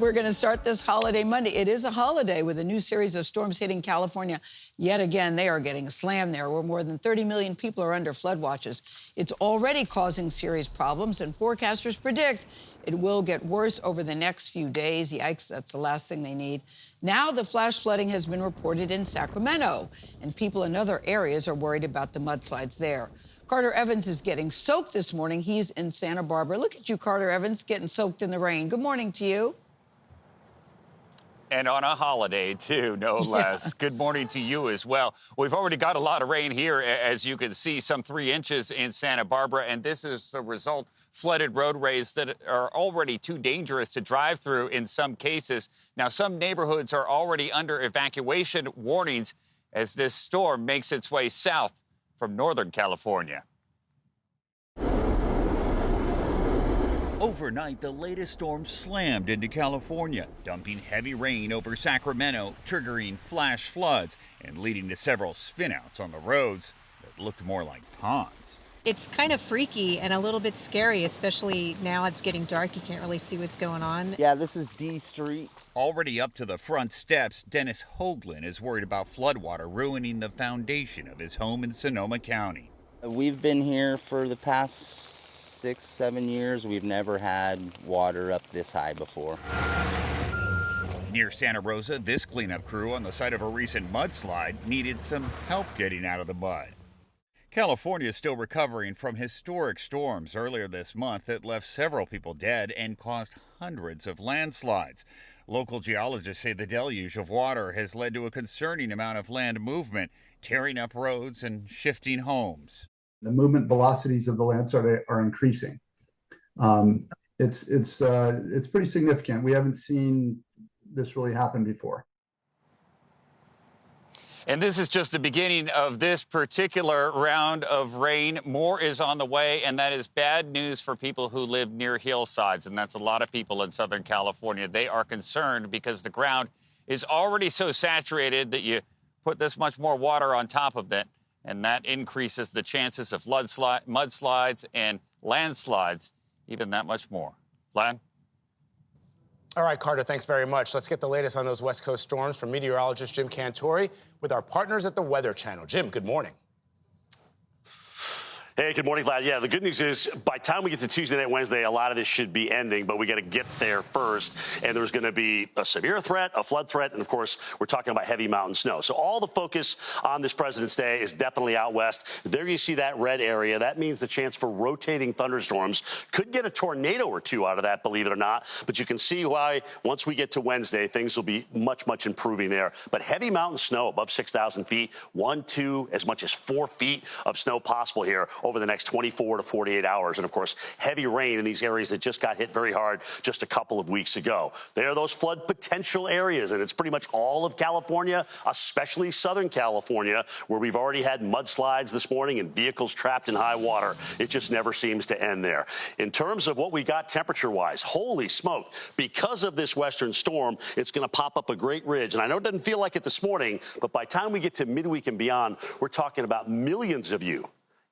We're going to start this holiday Monday. It is a holiday with a new series of storms hitting California. Yet again, they are getting slammed there, where more than 30 million people are under flood watches. It's already causing serious problems, and forecasters predict it will get worse over the next few days. Yikes, that's the last thing they need. Now the flash flooding has been reported in Sacramento, and people in other areas are worried about the mudslides there. Carter Evans is getting soaked this morning. He's in Santa Barbara. Look at you, Carter Evans, getting soaked in the rain. Good morning to you. And on a holiday, too, no less. Yes. Good morning to you as well. We've already got a lot of rain here, as you can see, some 3 inches in Santa Barbara. And this is the result, flooded roadways that are already too dangerous to drive through in some cases. Now, some neighborhoods are already under evacuation warnings as this storm makes its way south from Northern California. Overnight, the latest storm slammed into California, dumping heavy rain over Sacramento, triggering flash floods and leading to several spinouts on the roads that looked more like ponds. It's kind of freaky and a little bit scary, especially now it's getting dark. You can't really see what's going on. Yeah, this is D Street. Already up to the front steps, Dennis Hoagland is worried about floodwater ruining the foundation of his home in Sonoma County. We've been here for the past 6-7 years. We've never had water up this high before. Near Santa Rosa, this cleanup crew on the site of a recent mudslide needed some help getting out of the mud. California is still recovering from historic storms earlier this month that left several people dead and caused hundreds of landslides. Local geologists say the deluge of water has led to a concerning amount of land movement, tearing up roads and shifting homes. The movement velocities of the landslide are increasing. It's pretty significant. We haven't seen this really happen before. And this is just the beginning of this particular round of rain. More is on the way, and that is bad news for people who live near hillsides, and that's a lot of people in Southern California. They are concerned because the ground is already so saturated that you put this much more water on top of it, and that increases the chances of mudslides and landslides even that much more. Vlad? All right, Carter, thanks very much. Let's get the latest on those West Coast storms from meteorologist Jim Cantor with our partners at the Weather Channel. Jim, good morning. Hey, good morning, Vlad. Yeah, the good news is by the time we get to Tuesday night, Wednesday, a lot of this should be ending, but we got to get there first. And there's going to be a severe threat, a flood threat, and of course, we're talking about heavy mountain snow. So all the focus on this President's Day is definitely out west. There you see that red area. That means the chance for rotating thunderstorms. Could get a tornado or two out of that, believe it or not. But you can see why once we get to Wednesday, things will be much, much improving there. But heavy mountain snow above 6,000 feet, 1, 2, as much as 4 feet of snow possible here over the next 24 to 48 hours. And, of course, heavy rain in these areas that just got hit very hard just a couple of weeks ago. There are those flood potential areas, and it's pretty much all of California, especially Southern California, where we've already had mudslides this morning and vehicles trapped in high water. It just never seems to end there. In terms of what we got temperature-wise, holy smoke, because of this western storm, it's going to pop up a great ridge. And I know it doesn't feel like it this morning, but by the time we get to midweek and beyond, we're talking about millions of you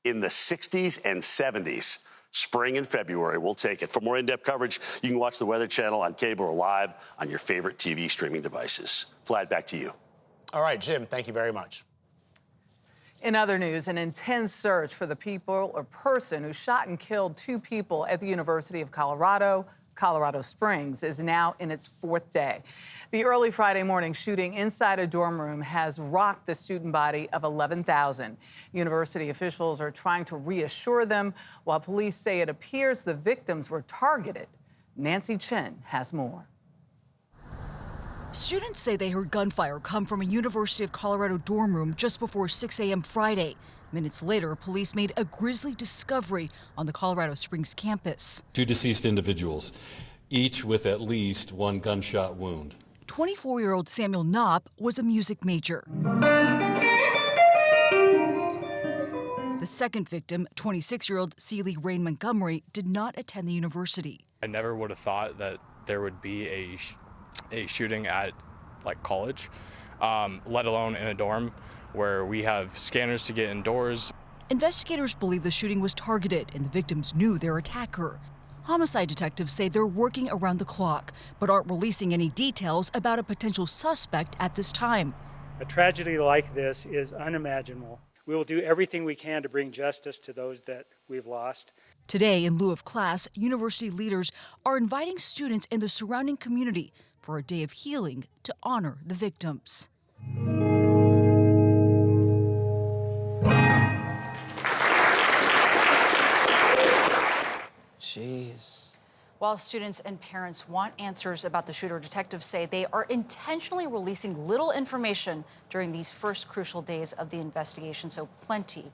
in the 60s and 70s. Spring and February, we'll take it. For more in-depth coverage, you can watch the Weather Channel on cable or live on your favorite TV streaming devices. Vlad, back to you. All right, Jim, thank you very much. In other news, an intense search for the people or person who shot and killed 2 people at the University of Colorado Springs is now in its 4th day. The early Friday morning shooting inside a dorm room has rocked the student body of 11,000. University officials are trying to reassure them, while police say it appears the victims were targeted. Nancy Chen has more. Students say they heard gunfire come from a University of Colorado dorm room just before 6 a.m. Friday. Minutes later, police made a grisly discovery on the Colorado Springs campus. 2 deceased individuals, each with at least 1 gunshot wound. 24-year-old Samuel Knopp was a music major. The second victim, 26-year-old Celie Rain Montgomery, did not attend the university. I never would have thought that there would be a shooting at college, let alone in a dorm where we have scanners to get indoors. Investigators believe the shooting was targeted and the victims knew their attacker. Homicide detectives say they're working around the clock, but aren't releasing any details about a potential suspect at this time. A tragedy like this is unimaginable. We will do everything we can to bring justice to those that we've lost. Today, in lieu of class, university leaders are inviting students in the surrounding community for a day of healing to honor the victims. Jeez. While students and parents want answers about the shooter, detectives say they are intentionally releasing little information during these first crucial days of the investigation, so plenty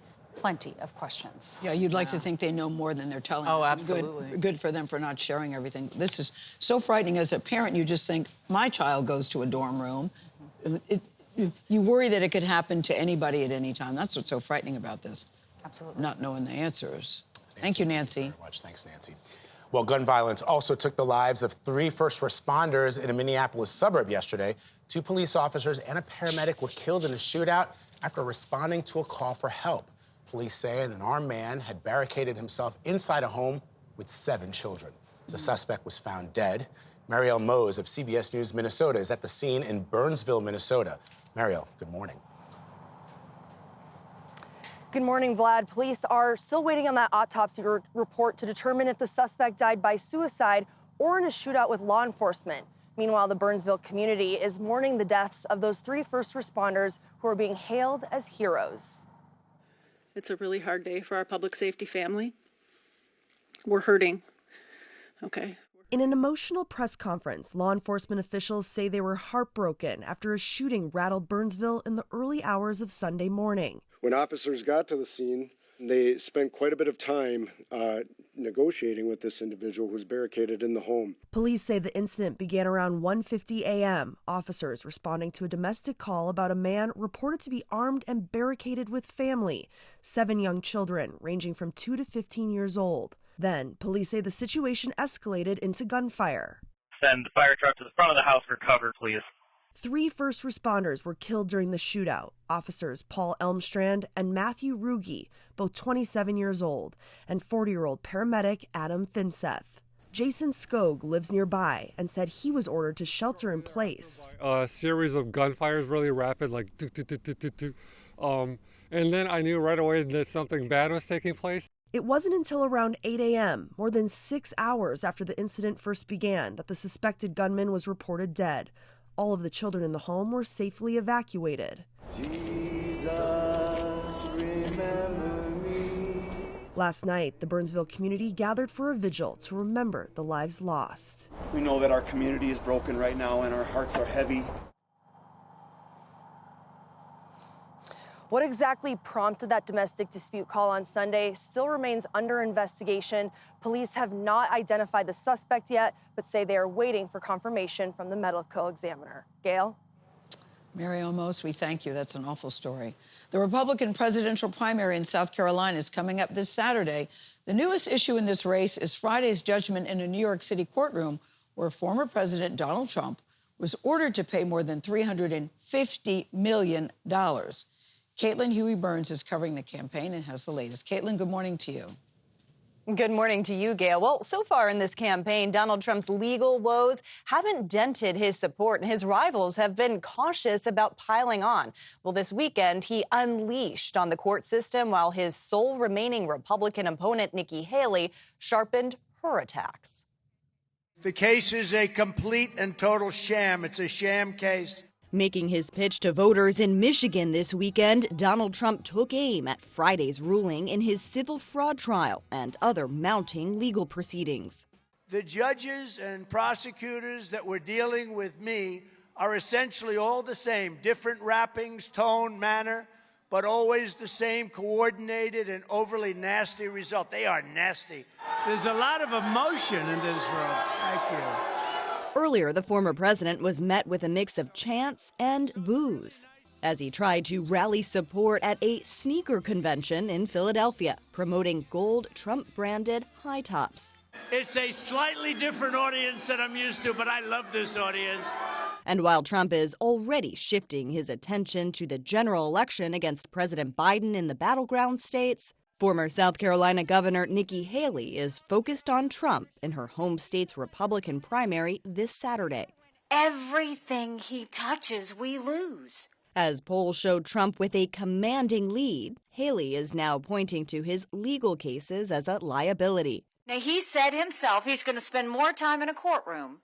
of questions. Yeah, you'd like to think they know more than they're telling us. Oh, absolutely. Good for them for not sharing everything. This is so frightening. As a parent, you just think, my child goes to a dorm room. You worry that it could happen to anybody at any time. That's what's so frightening about this. Absolutely. Not knowing the answers. Thank you, Nancy. Thank you very much. Thanks, Nancy. Well, gun violence also took the lives of 3 first responders in a Minneapolis suburb yesterday. 2 police officers and a paramedic were killed in a shootout after responding to a call for help. Police say an armed man had barricaded himself inside a home with 7 children. The suspect was found dead. Marielle Mose of CBS News Minnesota is at the scene in Burnsville, Minnesota. Marielle, good morning. Good morning, Vlad. Police are still waiting on that autopsy report to determine if the suspect died by suicide or in a shootout with law enforcement. Meanwhile, the Burnsville community is mourning the deaths of those 3 first responders who are being hailed as heroes. It's a really hard day for our public safety family. We're hurting. Okay. In an emotional press conference, law enforcement officials say they were heartbroken after a shooting rattled Burnsville in the early hours of Sunday morning. When officers got to the scene, they spent quite a bit of time negotiating with this individual who was barricaded in the home. Police say the incident began around 1:50 a.m. Officers responding to a domestic call about a man reported to be armed and barricaded with family, 7 young children ranging from 2 to 15 years old. Then, police say the situation escalated into gunfire. Send the fire truck to the front of the house for cover, please. 3 first responders were killed during the shootout. Officers Paul Elmstrand and Matthew Ruge, both 27 years old, and 40-year-old paramedic Adam Finseth. Jason Skog lives nearby and said he was ordered to shelter in place. A series of gunfires, really rapid, like and then I knew right away that something bad was taking place. It wasn't until around 8 a.m., more than 6 hours after the incident first began, that the suspected gunman was reported dead. All of the children in the home were safely evacuated. Jesus, remember me. Last night, the Burnsville community gathered for a vigil to remember the lives lost. We know that our community is broken right now and our hearts are heavy. What exactly prompted that domestic dispute call on Sunday still remains under investigation. Police have not identified the suspect yet, but say they are waiting for confirmation from the medical examiner. Gayle? Marielle Mose, we thank you. That's an awful story. The Republican presidential primary in South Carolina is coming up this Saturday. The newest issue in this race is Friday's judgment in a New York City courtroom where former President Donald Trump was ordered to pay more than $350 million. Caitlin Huey-Burns is covering the campaign and has the latest. Caitlin, good morning to you. Good morning to you, Gayle. Well, so far in this campaign, Donald Trump's legal woes haven't dented his support, and his rivals have been cautious about piling on. Well, this weekend, he unleashed on the court system while his sole remaining Republican opponent, Nikki Haley, sharpened her attacks. The case is a complete and total sham. It's a sham case. Making his pitch to voters in Michigan this weekend, Donald Trump took aim at Friday's ruling in his civil fraud trial and other mounting legal proceedings. The judges and prosecutors that were dealing with me are essentially all the same, different wrappings, tone, manner, but always the same coordinated and overly nasty result. They are nasty. There's a lot of emotion in this room. Thank you. Earlier, the former president was met with a mix of chants and boos as he tried to rally support at a sneaker convention in Philadelphia, promoting gold Trump-branded high tops. It's a slightly different audience than I'm used to, but I love this audience. And while Trump is already shifting his attention to the general election against President Biden in the battleground states, Former South Carolina Governor Nikki Haley is focused on Trump in her home state's Republican primary this Saturday. Everything he touches, we lose. As polls showed Trump with a commanding lead, Haley is now pointing to his legal cases as a liability. Now, he said himself he's going to spend more time in a courtroom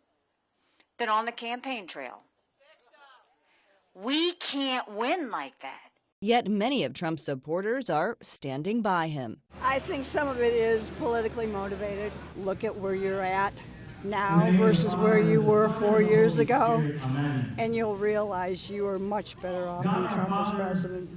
than on the campaign trail. We can't win like that. Yet many of Trump's supporters are standing by him. I think some of it is politically motivated. Look at where you're at now versus where you were 4 years ago, and you'll realize you are much better off than Trump was president.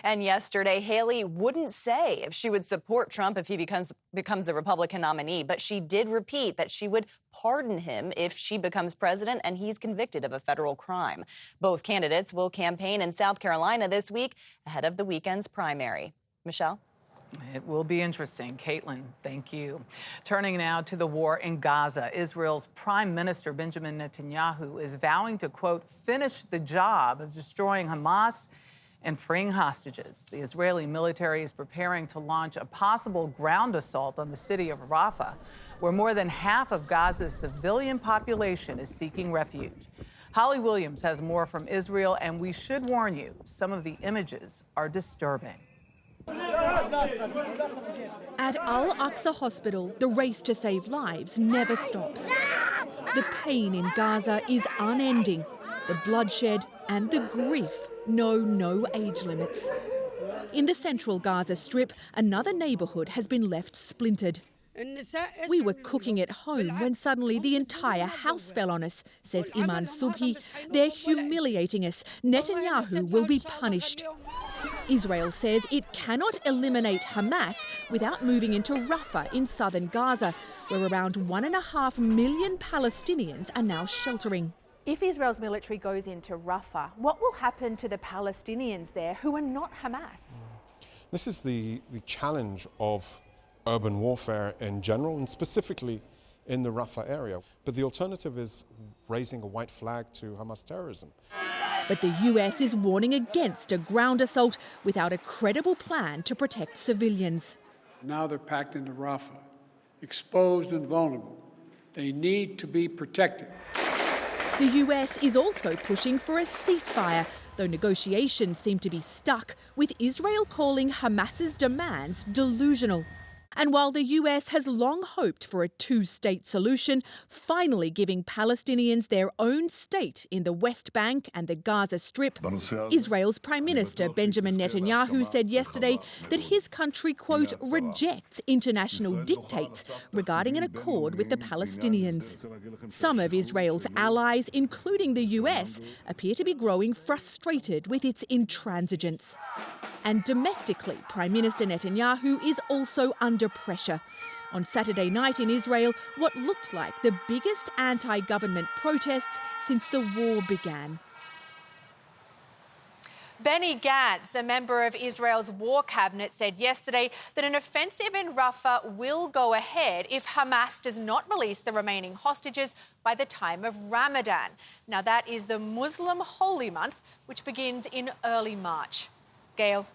And yesterday, Haley wouldn't say if she would support Trump if he becomes the Republican nominee, but she did repeat that she would pardon him if she becomes president and he's convicted of a federal crime. Both candidates will campaign in South Carolina this week ahead of the weekend's primary. Michelle? It will be interesting. Caitlin, thank you. Turning now to the war in Gaza, Israel's Prime Minister Benjamin Netanyahu is vowing to, quote, finish the job of destroying Hamas and freeing hostages. The Israeli military is preparing to launch a possible ground assault on the city of Rafah, where more than half of Gaza's civilian population is seeking refuge. Holly Williams has more from Israel, and we should warn you, some of the images are disturbing. At Al-Aqsa Hospital, the race to save lives never stops. The pain in Gaza is unending. The bloodshed and the grief know no age limits. In the central Gaza Strip, another neighbourhood has been left splintered. We were cooking at home when suddenly the entire house fell on us, says Iman Subhi. They're humiliating us. Netanyahu will be punished. Israel says it cannot eliminate Hamas without moving into Rafah in southern Gaza, where around 1.5 million Palestinians are now sheltering. If Israel's military goes into Rafah, what will happen to the Palestinians there who are not Hamas? This is the challenge of urban warfare in general, and specifically in the Rafah area. But the alternative is raising a white flag to Hamas terrorism. But the US is warning against a ground assault without a credible plan to protect civilians. Now they're packed into Rafah, exposed and vulnerable. They need to be protected. The US is also pushing for a ceasefire, though negotiations seem to be stuck, with Israel calling Hamas's demands delusional. And while the US has long hoped for a two-state solution, finally giving Palestinians their own state in the West Bank and the Gaza Strip, Israel's Prime Minister Benjamin Netanyahu said yesterday that his country, quote, rejects international dictates regarding an accord with the Palestinians. Some of Israel's allies, including the US, appear to be growing frustrated with its intransigence. And domestically, Prime Minister Netanyahu is also under pressure. On Saturday night in Israel, what looked like the biggest anti-government protests since the war began. Benny Gantz, a member of Israel's war cabinet, said yesterday that an offensive in Rafah will go ahead if Hamas does not release the remaining hostages by the time of Ramadan. Now, that is the Muslim holy month, which begins in early March. Gayle.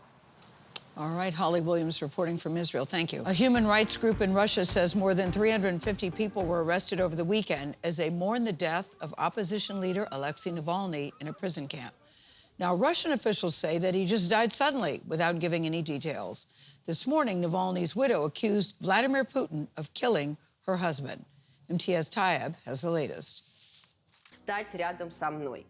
All right, Holly Williams reporting from Israel. Thank you. A human rights group in Russia says more than 350 people were arrested over the weekend as they mourn the death of opposition leader Alexei Navalny in a prison camp. Now, Russian officials say that he just died suddenly without giving any details. This morning, Navalny's widow accused Vladimir Putin of killing her husband. MTS Tayeb has the latest.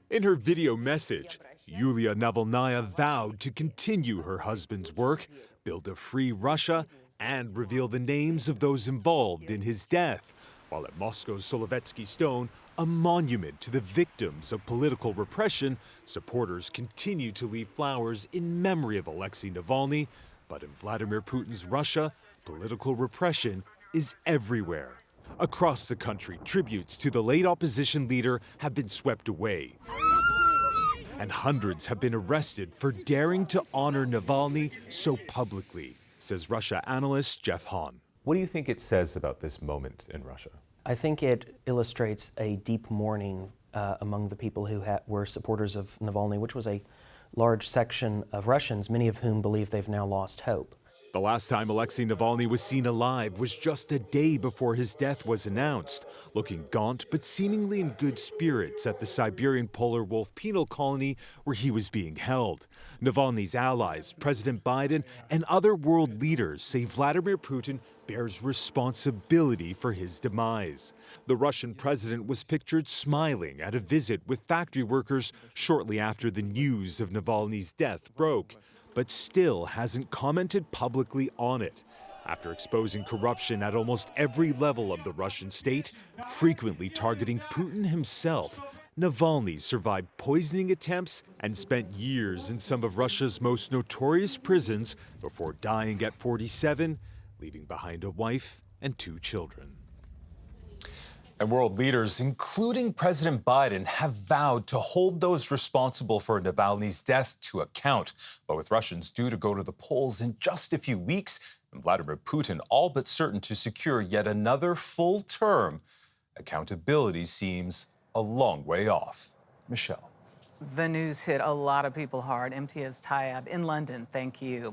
In her video message, Yulia Navalnaya vowed to continue her husband's work, build a free Russia, and reveal the names of those involved in his death, while at Moscow's Solovetsky Stone, a monument to the victims of political repression, supporters continue to leave flowers in memory of Alexei Navalny. But in Vladimir Putin's Russia, political repression is everywhere. Across the country, tributes to the late opposition leader have been swept away. And hundreds have been arrested for daring to honor Navalny so publicly, says Russia analyst Jeff Hahn. What do you think it says about this moment in Russia? I think it illustrates a deep mourning among the people who were supporters of Navalny, which was a large section of Russians, many of whom believe they've now lost hope. The last time Alexei Navalny was seen alive was just a day before his death was announced, looking gaunt but seemingly in good spirits at the Siberian polar wolf penal colony where he was being held. Navalny's allies, President Biden, and other world leaders say Vladimir Putin bears responsibility for his demise. The Russian president was pictured smiling at a visit with factory workers shortly after the news of Navalny's death broke, but still hasn't commented publicly on it. After exposing corruption at almost every level of the Russian state, frequently targeting Putin himself, Navalny survived poisoning attempts and spent years in some of Russia's most notorious prisons before dying at 47, leaving behind a wife and 2 children. And world leaders, including President Biden, have vowed to hold those responsible for Navalny's death to account. But with Russians due to go to the polls in just a few weeks, and Vladimir Putin all but certain to secure yet another full term, accountability seems a long way off. Michelle. The news hit a lot of people hard. MTN's Tyab in London, thank you.